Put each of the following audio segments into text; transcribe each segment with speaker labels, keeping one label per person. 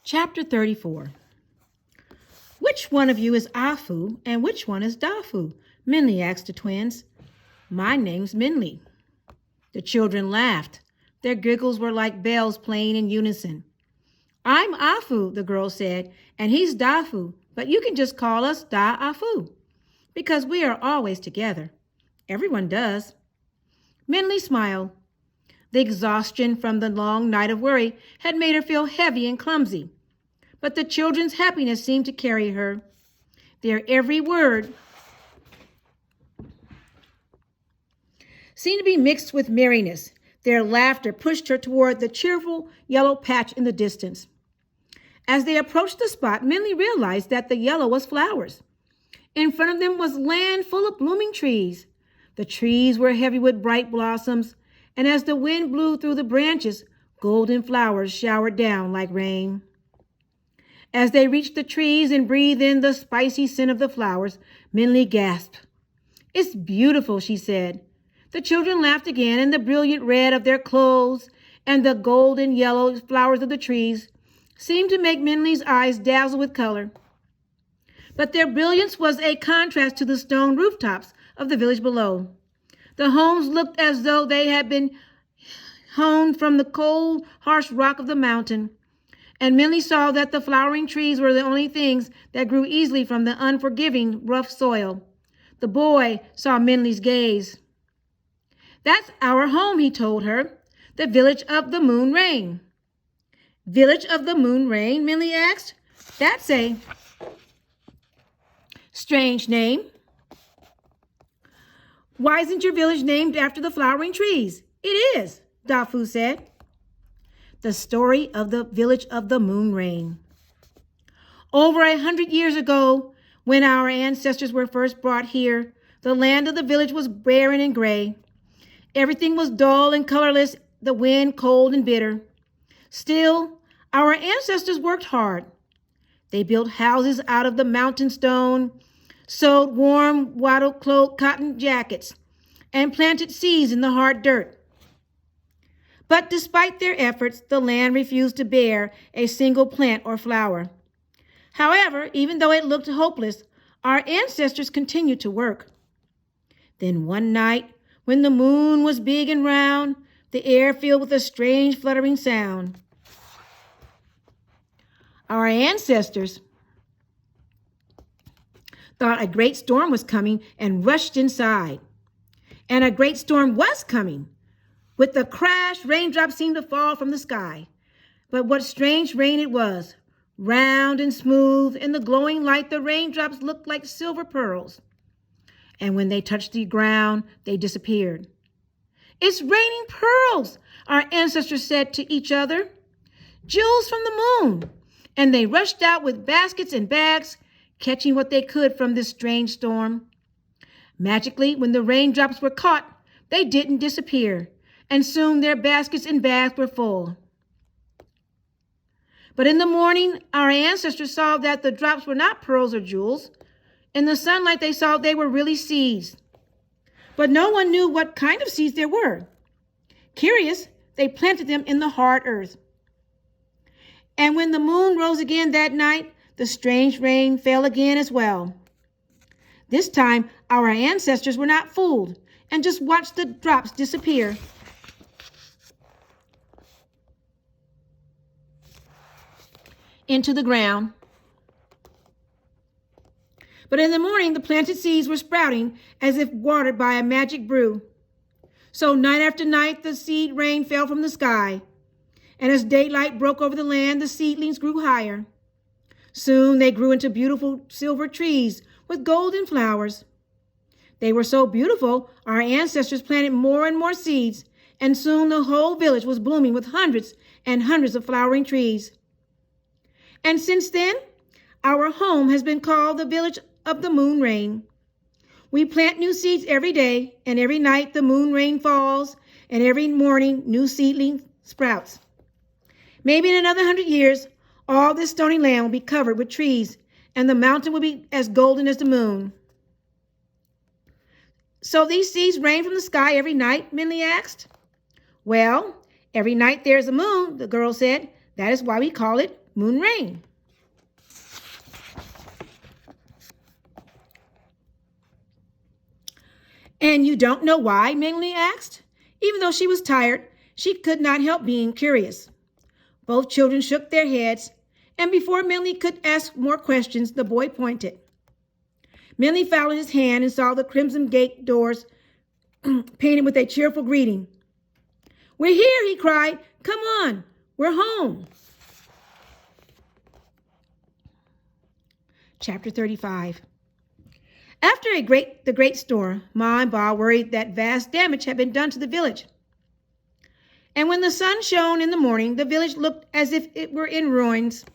Speaker 1: Chapter 34. Which one of you is Afu and which one is Dafu? Minli asked the twins. My name's Minli. The children laughed. Their giggles were like bells playing in unison. I'm Afu, the girl said, and he's Dafu, but you can just call us Da-Afu, because we are always together. Everyone does. Minli smiled. The exhaustion from the long night of worry had made her feel heavy and clumsy, but the children's happiness seemed to carry her. Their every word seemed to be mixed with merriness. Their laughter pushed her toward the cheerful yellow patch in the distance. As they approached the spot, Minli realized that the yellow was flowers. In front of them was land full of blooming trees. The trees were heavy with bright blossoms, and as the wind blew through the branches, golden flowers showered down like rain. As they reached the trees and breathed in the spicy scent of the flowers, Minli gasped. It's beautiful, she said. The children laughed again, and the brilliant red of their clothes and the golden yellow flowers of the trees seemed to make Minli's eyes dazzle with color. But their brilliance was a contrast to the stone rooftops of the village below. The homes looked as though they had been hewn from the cold, harsh rock of the mountain, and Minli saw that the flowering trees were the only things that grew easily from the unforgiving, rough soil. The boy saw Minli's gaze. That's our home, he told her, the village of the Moon Rain. Village of the Moon Rain, Minli asked. That's a strange name. Why isn't your village named after the flowering trees? It is, Dafu said. The story of the village of the Moon Rain. Over 100 years ago, when our ancestors were first brought here, the land of the village was barren and gray. Everything was dull and colorless, the wind cold and bitter. Still, our ancestors worked hard. They built houses out of the mountain stone, sewed warm wattle cotton jackets, and planted seeds in the hard dirt. But despite their efforts, the land refused to bear a single plant or flower. However, even though it looked hopeless, our ancestors continued to work. Then one night, when the moon was big and round, the air filled with a strange fluttering sound. Our ancestors thought a great storm was coming and rushed inside. And a great storm was coming. With the crash, raindrops seemed to fall from the sky. But what strange rain it was, round and smooth. In the glowing light, the raindrops looked like silver pearls. And when they touched the ground, they disappeared. It's raining pearls, our ancestors said to each other. Jewels from the moon. And they rushed out with baskets and bags, catching what they could from this strange storm. Magically, when the raindrops were caught, they didn't disappear, and soon their baskets and bags were full. But in the morning, our ancestors saw that the drops were not pearls or jewels. In the sunlight, they saw they were really seeds. But no one knew what kind of seeds there were. Curious, they planted them in the hard earth. And when the moon rose again that night, the strange rain fell again as well. This time, our ancestors were not fooled and just watched the drops disappear. Into the ground. But in the morning, the planted seeds were sprouting as if watered by a magic brew. So night after night, the seed rain fell from the sky. And as daylight broke over the land, the seedlings grew higher. Soon they grew into beautiful silver trees with golden flowers. They were so beautiful, our ancestors planted more and more seeds, and soon the whole village was blooming with hundreds and hundreds of flowering trees. And since then, our home has been called the village of the Moon Rain. We plant new seeds every day, and every night the moon rain falls, and every morning new seedling sprouts. Maybe in another 100 years, all this stony land will be covered with trees, and the mountain will be as golden as the moon. So these seeds rain from the sky every night, Minli asked. Well, every night there's a moon, the girl said. That is why we call it moon rain. And you don't know why? Minley asked. Even though she was tired, she could not help being curious. Both children shook their heads, and before Minley could ask more questions, the boy pointed. Minley followed his hand and saw the crimson gate doors painted with a cheerful greeting. "We're here," he cried. "Come on, we're home." Chapter 35. After the great storm, Ma and Ba worried that vast damage had been done to the village. And when the sun shone in the morning, the village looked as if it were in ruins.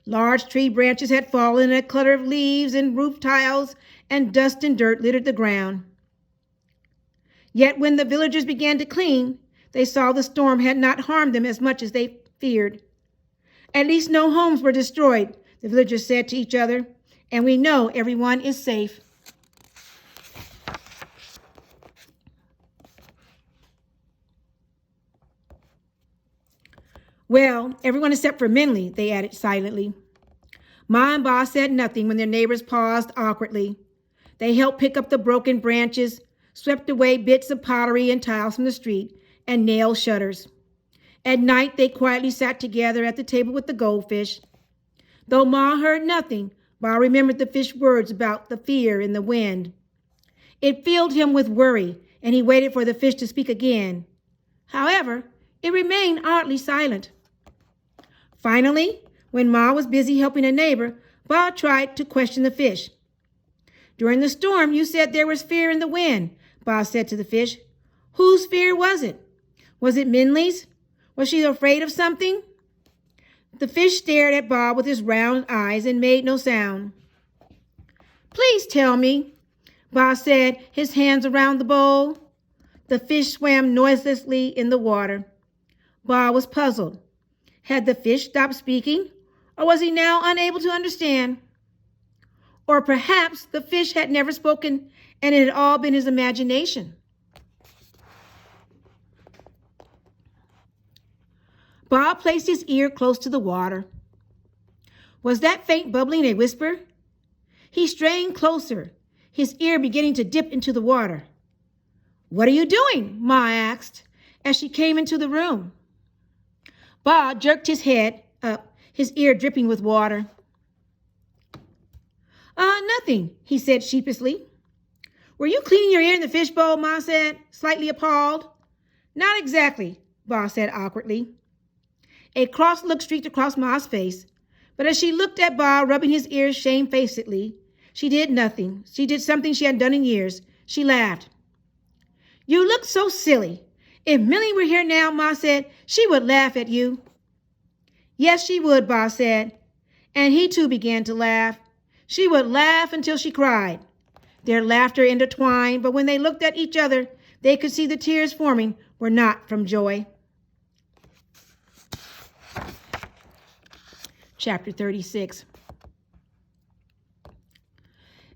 Speaker 1: Large tree branches had fallen, and a clutter of leaves and roof tiles and dust and dirt littered the ground. Yet when the villagers began to clean, they saw the storm had not harmed them as much as they feared. "At least no homes were destroyed," the villagers said to each other, "and we know everyone is safe." "Well, everyone except for Minley," they added silently. Ma and Ba said nothing when their neighbors paused awkwardly. They helped pick up the broken branches, swept away bits of pottery and tiles from the street, and nailed shutters. At night, they quietly sat together at the table with the goldfish. Though Ma heard nothing, Ba remembered the fish words about the fear in the wind. It filled him with worry, and he waited for the fish to speak again. However, it remained oddly silent. Finally, when Ma was busy helping a neighbor, Ba tried to question the fish. "During the storm, you said there was fear in the wind," Ba said to the fish. "Whose fear was it? Was it Minley's? Was she afraid of something?" The fish stared at Ba with his round eyes and made no sound. "Please tell me," Ba said, his hands around the bowl. The fish swam noiselessly in the water. Ba was puzzled. Had the fish stopped speaking, or was he now unable to understand? Or perhaps the fish had never spoken and it had all been his imagination. Ba placed his ear close to the water. Was that faint bubbling a whisper? He strained closer, his ear beginning to dip into the water. "What are you doing?" Ma asked as she came into the room. Ba jerked his head up, his ear dripping with water. Nothing," he said sheepishly. "Were you cleaning your ear in the fishbowl?" Ma said, slightly appalled. "Not exactly," Ba said awkwardly. A cross look streaked across Ma's face, but as she looked at Ba rubbing his ears shamefacedly, she did nothing. She did something she hadn't done in years. She laughed. "You look so silly. If Millie were here now," Ma said, "she would laugh at you." "Yes, she would," Ba said, and he too began to laugh. She would laugh until she cried. Their laughter intertwined, but when they looked at each other, they could see the tears forming were not from joy. Chapter 36.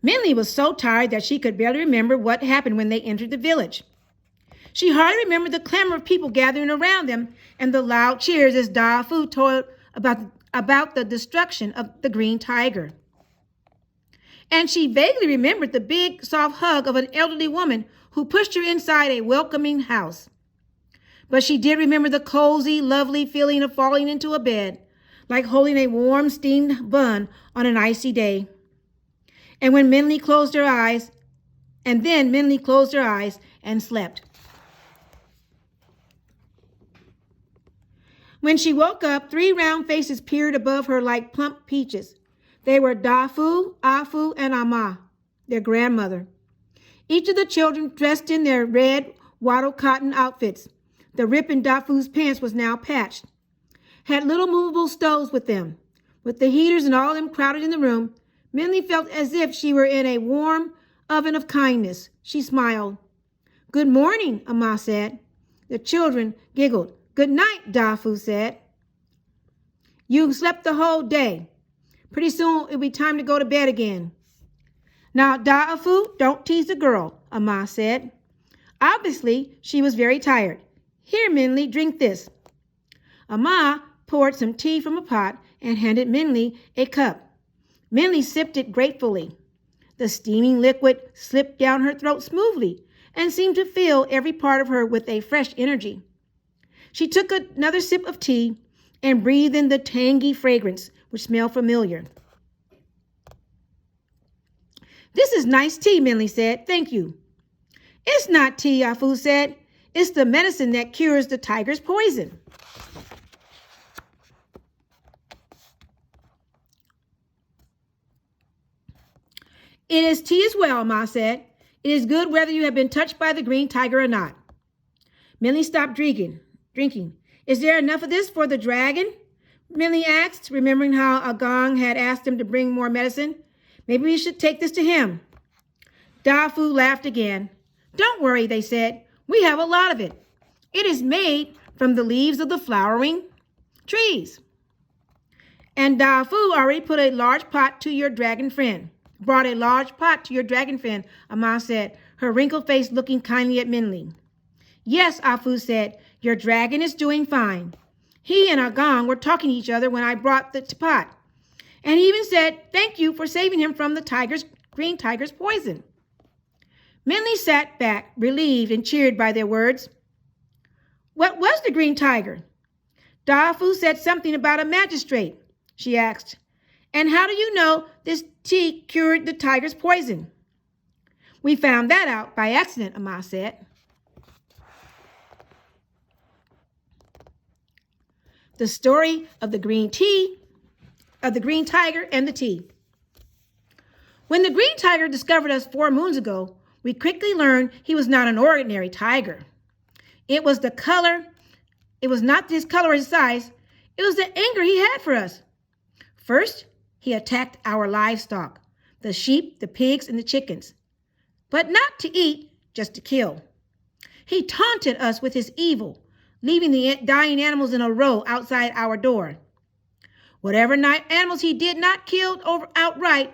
Speaker 1: Minley was so tired that she could barely remember what happened when they entered the village. She hardly remembered the clamor of people gathering around them and the loud cheers as Dafu told about the destruction of the green tiger. And she vaguely remembered the big, soft hug of an elderly woman who pushed her inside a welcoming house. But she did remember the cozy, lovely feeling of falling into a bed, like holding a warm, steamed bun on an icy day. And when Minley closed her eyes, and slept. When she woke up, 3 round faces peered above her like plump peaches. They were Dafu, Afu, and Ama, their grandmother. Each of the children dressed in their red wattle cotton outfits. The rip in Dafu's pants was now patched. Had little movable stoves with them. With the heaters and all of them crowded in the room, Minley felt as if she were in a warm oven of kindness. She smiled. "Good morning," Ama said. The children giggled. "Good night," Dafu said. "You slept the whole day. Pretty soon it'll be time to go to bed again." "Now, Dafu, don't tease the girl," Ama said. Obviously, she was very tired. "Here, Minley, drink this." Ama poured some tea from a pot and handed Minley a cup. Minley sipped it gratefully. The steaming liquid slipped down her throat smoothly and seemed to fill every part of her with a fresh energy. She took another sip of tea and breathed in the tangy fragrance, which smelled familiar. "This is nice tea," Minley said. "Thank you." "It's not tea," Afu said. "It's the medicine that cures the tiger's poison." "It is tea as well," Ma said. "It is good whether you have been touched by the green tiger or not." Minley stopped drinking. "Is there enough of this for the dragon?" Minley asked, remembering how Agong had asked him to bring more medicine. "Maybe we should take this to him." Dafu laughed again. "Don't worry," they said. "We have a lot of it. It is made from the leaves of the flowering trees." "And Dafu already brought a large pot to your dragon friend," Ama said, her wrinkled face looking kindly at Minley. "Yes," Afu said, "your dragon is doing fine. He and Agong were talking to each other when I brought the pot. And he even said, 'Thank you for saving him from the green tiger's poison.'" Minley sat back, relieved and cheered by their words. "What was the green tiger?" "Dafu said something about a magistrate," she asked. "And how do you know this tea cured the tiger's poison?" "We found that out by accident," Ama said. The story of the green tiger and the tea. When the green tiger discovered us 4 moons ago, we quickly learned he was not an ordinary tiger. It was not his color or his size. It was the anger he had for us. First, he attacked our livestock, the sheep, the pigs, and the chickens. But not to eat, just to kill. He taunted us with his evil, leaving the dying animals in a row outside our door. Whatever animals he did not kill outright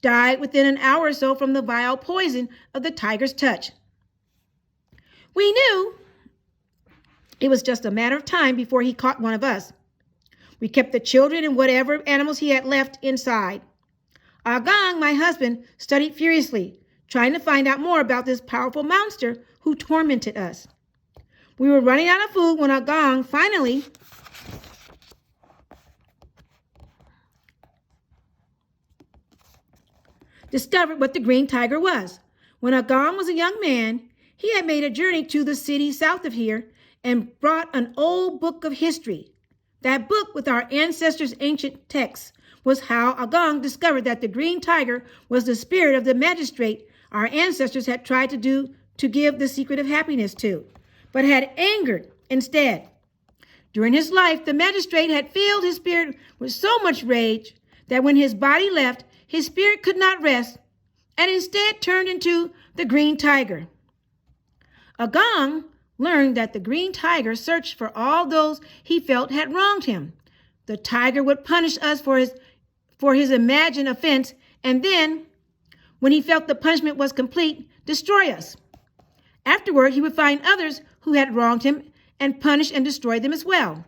Speaker 1: died within an hour or so from the vile poison of the tiger's touch. We knew it was just a matter of time before he caught one of us. We kept the children and whatever animals he had left inside. Agong, my husband, studied furiously, trying to find out more about this powerful monster who tormented us. We were running out of food when Agong finally discovered what the green tiger was. When Agong was a young man, he had made a journey to the city south of here and brought an old book of history. That book with our ancestors' ancient texts was how Agong discovered that the green tiger was the spirit of the magistrate our ancestors had tried to give the secret of happiness to, but had angered instead. During his life, the magistrate had filled his spirit with so much rage that when his body left, his spirit could not rest and instead turned into the green tiger. Agong learned that the green tiger searched for all those he felt had wronged him. The tiger would punish us for his imagined offense, and then, when he felt the punishment was complete, destroy us. Afterward, he would find others who had wronged him and punish and destroy them as well.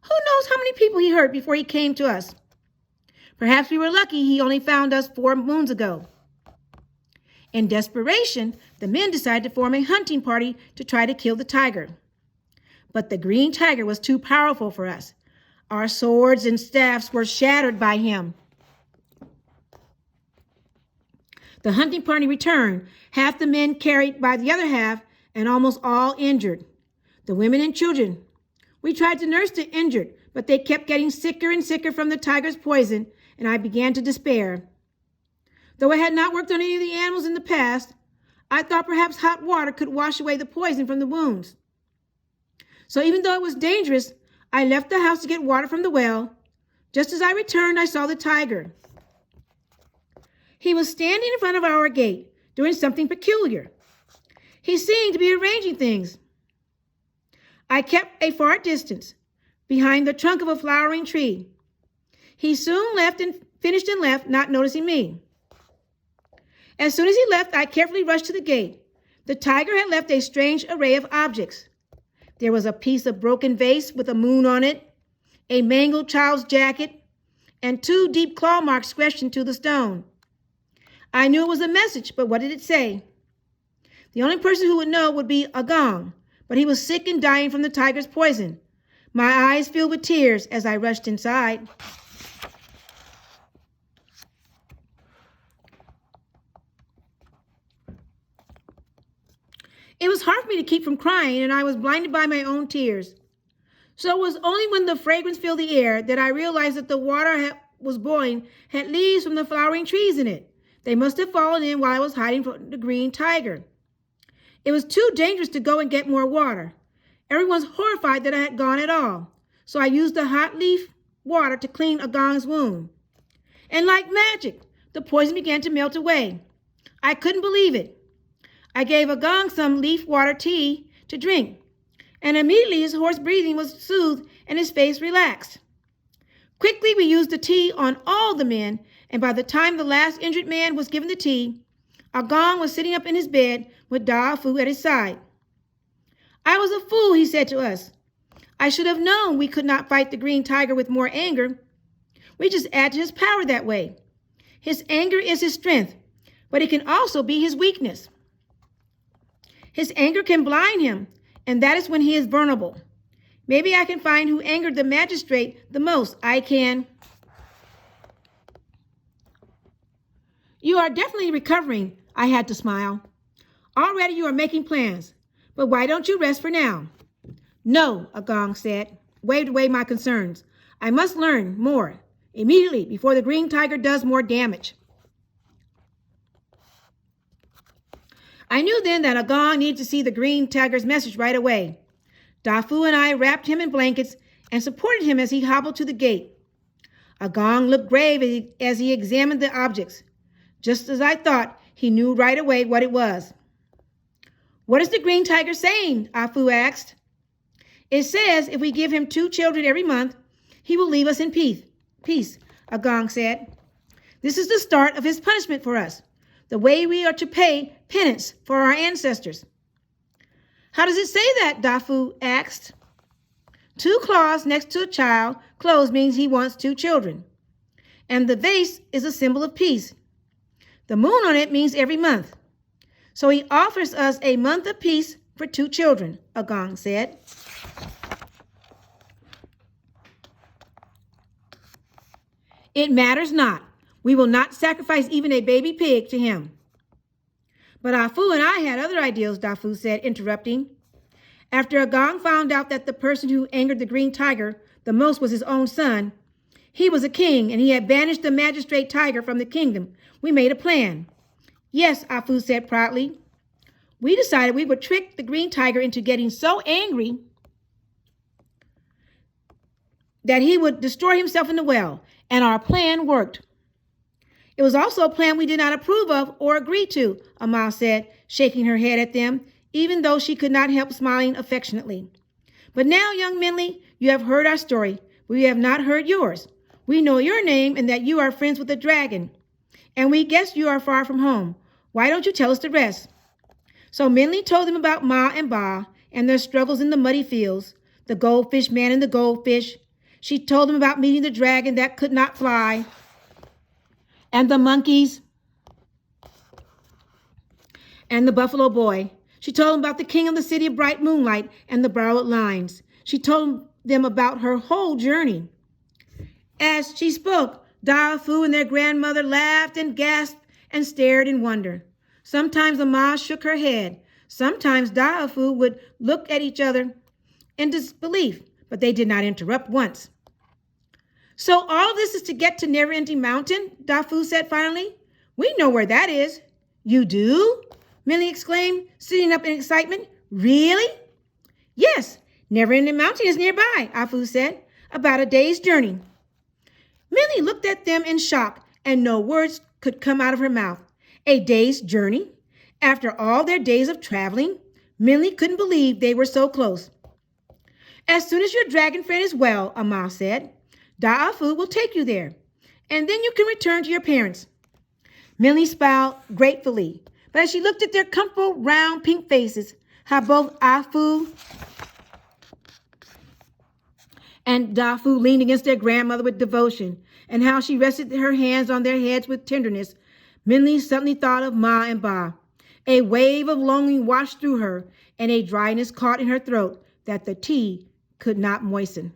Speaker 1: Who knows how many people he hurt before he came to us? Perhaps we were lucky he only found us 4 moons ago. In desperation, the men decided to form a hunting party to try to kill the tiger. But the green tiger was too powerful for us. Our swords and staffs were shattered by him. The hunting party returned, half the men carried by the other half, and almost all injured. The women and children. We tried to nurse the injured, but they kept getting sicker and sicker from the tiger's poison, and I began to despair. Though I had not worked on any of the animals in the past, I thought perhaps hot water could wash away the poison from the wounds. So even though it was dangerous, I left the house to get water from the well. Just as I returned, I saw the tiger. He was standing in front of our gate, doing something peculiar. He seemed to be arranging things. I kept a far distance, behind the trunk of a flowering tree. He soon finished and left, not noticing me. As soon as he left, I carefully rushed to the gate. The tiger had left a strange array of objects. There was a piece of broken vase with a moon on it, a mangled child's jacket, and 2 deep claw marks scratched into the stone. I knew it was a message, but what did it say? The only person who would know would be Agong, but he was sick and dying from the tiger's poison. My eyes filled with tears as I rushed inside. It was hard for me to keep from crying, and I was blinded by my own tears. So it was only when the fragrance filled the air that I realized that the water was boiling had leaves from the flowering trees in it. They must have fallen in while I was hiding from the green tiger. It was too dangerous to go and get more water. Everyone's horrified that I had gone at all. So I used the hot leaf water to clean Agong's wound. And like magic, the poison began to melt away. I couldn't believe it. I gave Agong some leaf water tea to drink, and immediately his hoarse breathing was soothed and his face relaxed. Quickly, we used the tea on all the men, and by the time the last injured man was given the tea, Agong was sitting up in his bed with Dafu at his side. I was a fool, he said to us. I should have known we could not fight the green tiger with more anger. We just add to his power that way. His anger is his strength, but it can also be his weakness. His anger can blind him, and that is when he is vulnerable. Maybe I can find who angered the magistrate the most. I can. You are definitely recovering, I had to smile. Already you are making plans, but why don't you rest for now? No, Agong said, waved away my concerns. I must learn more, immediately, before the green tiger does more damage. I knew then that Agong needed to see the green tiger's message right away. Dafu and I wrapped him in blankets and supported him as he hobbled to the gate. Agong looked grave as he examined the objects. Just as I thought, he knew right away what it was. What is the green tiger saying? Afu asked. It says if we give him 2 children every month, he will leave us in peace, Agong said. This is the start of his punishment for us, the way we are to pay penance for our ancestors. How does it say that? Dafu asked. 2 claws next to a child closed means he wants 2 children. And the vase is a symbol of peace. The moon on it means every month. So he offers us a month of peace for 2 children, Agong said. It matters not. We will not sacrifice even a baby pig to him. But Afu and I had other ideas, Dafu said, interrupting. After Agong found out that the person who angered the green tiger the most was his own son, he was a king and he had banished the magistrate tiger from the kingdom, we made a plan. Yes, Afu said proudly. We decided we would trick the green tiger into getting so angry that he would destroy himself in the well, and our plan worked. It was also a plan we did not approve of or agree to, Amal said, shaking her head at them, even though she could not help smiling affectionately. But now, young Minley, you have heard our story, but we have not heard yours. We know your name and that you are friends with the dragon, and we guess you are far from home. Why don't you tell us the rest? So Minley told them about Ma and Ba and their struggles in the muddy fields, the goldfish man and the goldfish. She told them about meeting the dragon that could not fly, and the monkeys, and the buffalo boy. She told them about the king of the city of bright moonlight and the borrowed lines. She told them about her whole journey. As she spoke, Dafu and their grandmother laughed and gasped and stared in wonder. Sometimes Amma shook her head. Sometimes Dafu would look at each other in disbelief, but they did not interrupt once. So all this is to get to Never-Ending Mountain? Dafu said finally. We know where that is. You do? Minley exclaimed, sitting up in excitement. Really? Yes, Never-Ending Mountain is nearby, Afu said. About a day's journey. Minley looked at them in shock, and no words could come out of her mouth. A day's journey? After all their days of traveling? Minley couldn't believe they were so close. As soon as your dragon friend is well, Amal said, Da'afu will take you there, and then you can return to your parents. Minley smiled gratefully, but as she looked at their comfortable, round, pink faces, how both Afu and Dafu leaned against their grandmother with devotion, and how she rested her hands on their heads with tenderness, Minli suddenly thought of Ma and Ba. A wave of longing washed through her, and a dryness caught in her throat that the tea could not moisten.